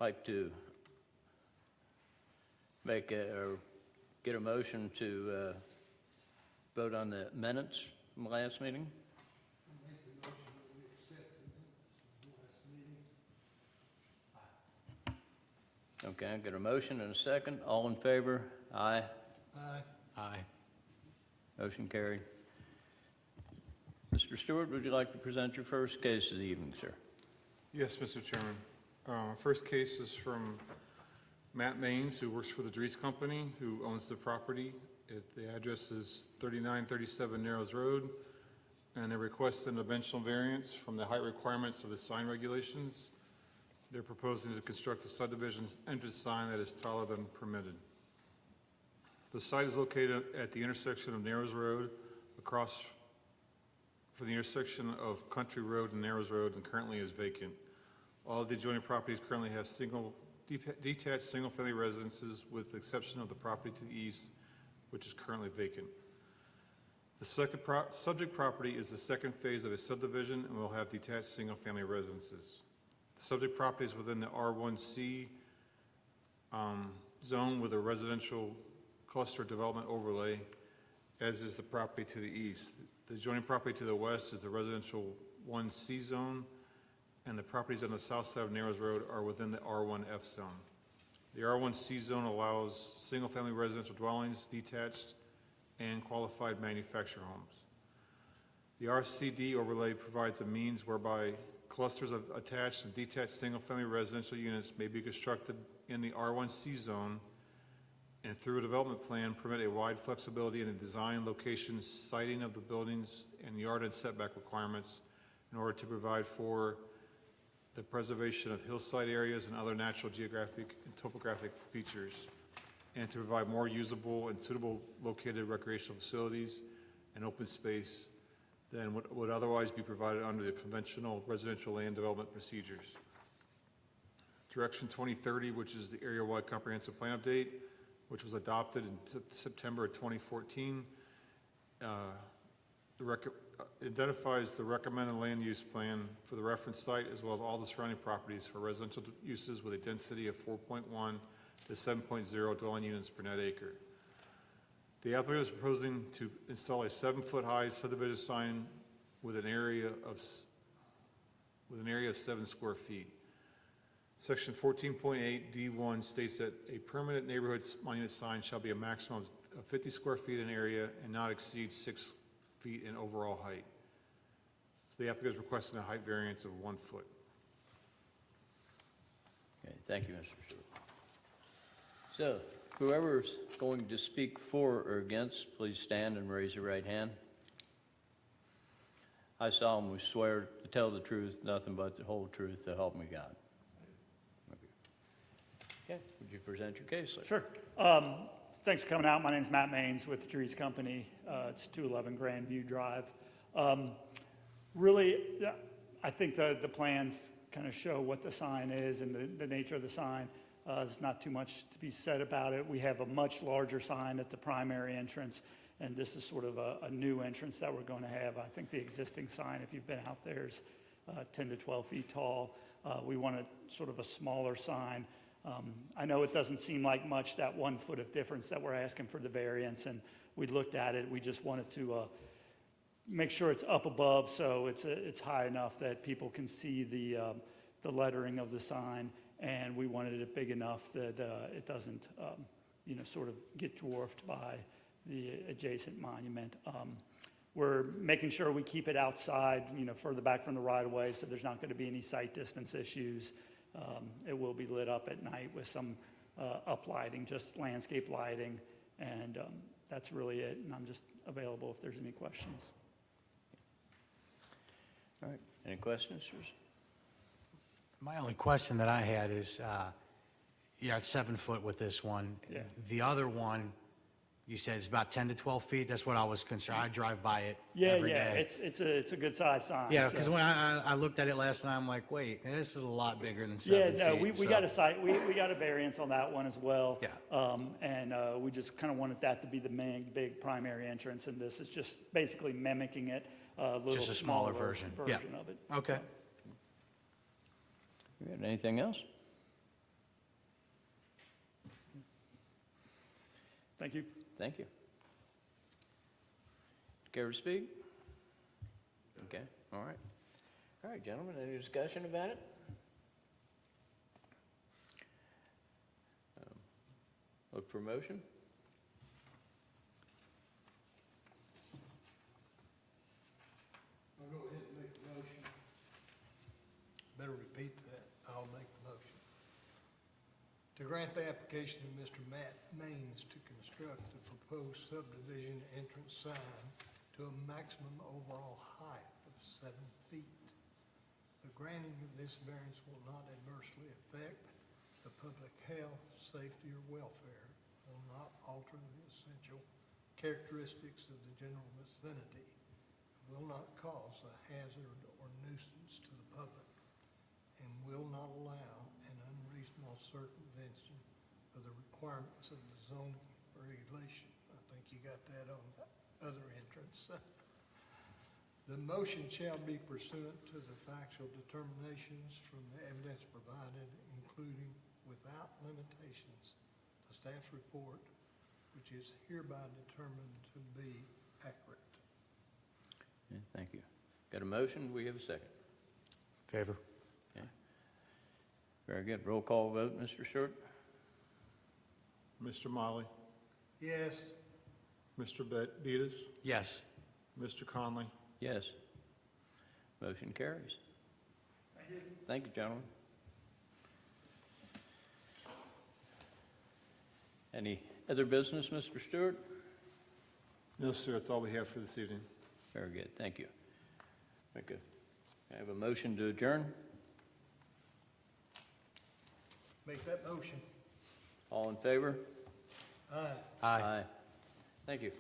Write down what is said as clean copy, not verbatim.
like to make or get a motion to vote on the minutes from the last meeting. Okay, I got a motion and a second. All in favor? Aye. Aye. Aye. Motion carried. Mr. Stewart, would you like to present your first case of the evening, sir? Yes, Mr. Chairman. First case is from Matt Maines, who works for the Dries Company, who owns the property. The address is 3937 Narrows Road, and they're requesting a dimensional variance from the height requirements of the sign regulations. They're proposing to construct a subdivision's entrance sign that is taller than permitted. The site is located at the intersection of Narrows Road, across from the intersection of Country Road and Narrows Road, and currently is vacant. All of the adjoining properties currently have detached single-family residences, with the exception of the property to the east, which is currently vacant. The subject property is the second phase of a subdivision and will have detached single-family residences. The subject property is within the R1C zone with a residential cluster development overlay, as is the property to the east. The adjoining property to the west is the residential 1C zone, and the properties on the south side of Narrows Road are within the R1F zone. The R1C zone allows single-family residential dwellings, detached, and qualified manufactured homes. The RCD overlay provides a means whereby clusters of attached and detached single-family residential units may be constructed in the R1C zone, and through a development plan, permit a wide flexibility in the design, location, siting of the buildings, and yard and setback requirements in order to provide for the preservation of hillside areas and other natural geographic and topographic features, and to provide more usable and suitable located recreational facilities and open space than what would otherwise be provided under the conventional residential land development procedures. Direction 2030, which is the area-wide comprehensive plan update, which was adopted in September of 2014, identifies the recommended land use plan for the reference site, as well as all the surrounding properties for residential uses with a density of 4.1 to 7.0 dwelling units per net acre. The applicant is proposing to install a 7-foot-high subdivision sign with an area of 7 square feet. Section 14.8 D1 states that a permanent neighborhood monument sign shall be a maximum of 50 square feet in area and not exceed 6 feet in overall height. So the applicant is requesting a height variance of 1 foot. Okay, thank you, Mr. Stewart. So, whoever's going to speak for or against, please stand and raise your right hand. I solemnly swear to tell the truth, nothing but the whole truth, so help me God. Okay, would you present your case, sir? Sure. Thanks for coming out. My name's Matt Maines with the Dries Company. It's 211 Grandview Drive. Really, I think the plans kind of show what the sign is and the nature of the sign. There's not too much to be said about it. We have a much larger sign at the primary entrance, and this is sort of a new entrance that we're going to have. I think the existing sign, if you've been out there, is 10 to 12 feet tall. We want sort of a smaller sign. I know it doesn't seem like much, that 1 foot of difference that we're asking for the variance, and we looked at it. We just wanted to make sure it's up above, so it's high enough that people can see the lettering of the sign, and we wanted it big enough that it doesn't, sort of get dwarfed by the adjacent monument. We're making sure we keep it outside, further back from the right-of-way, so there's not going to be any sight distance issues. It will be lit up at night with some uplighting, just landscape lighting, and that's really it. And I'm just available if there's any questions. All right, any questions? My only question that I had is, you're at 7 foot with this one. Yeah. The other one, you said it's about 10 to 12 feet. That's what I was concerned. I drive by it Yeah, every day. it's a good size sign. Yeah, so. because when I looked at it last night, I'm like, wait, this is a lot bigger than 7 feet. Yeah, no, we so- got a site. We got a variance on that one as well. Yeah. And we just kind of wanted that to be the main big primary entrance, and this is just basically mimicking it, a little Just a smaller smaller version. Yeah. of it. Okay. You got anything else? Thank you. Thank you. Care to speak? Okay, all right. All right, gentlemen, any discussion about it? Look for a motion? I'll go ahead and make the motion. Better repeat that. I'll make the motion. To grant the application of Mr. Matt Maines to construct the proposed subdivision entrance sign to a maximum overall height of 7 feet. The granting of this variance will not adversely affect the public health, safety, or welfare, will not alter the essential characteristics of the general vicinity, will not cause a hazard or nuisance to the public, and will not allow an unreasonable circumvention of the requirements of the zoning regulation. I think you got that on the other entrance. The motion shall be pursuant to the factual determinations from the evidence provided, including without limitations, the staff's report, which is hereby determined to be accurate. Yeah, thank you. Got a motion? Do we have a second? Favor? Okay. Very good. Roll call vote, Mr. Stewart? Mr. Molly, Yes. Mr. Bettis, Yes. Mr. Conley, Yes. Motion carries. Thank you, gentlemen. Any other business, Mr. Stewart? no, sir, that's all we have for this evening. Very good, thank you. I have a motion to adjourn. Make that motion. All in favor? Aye. Aye. Thank you.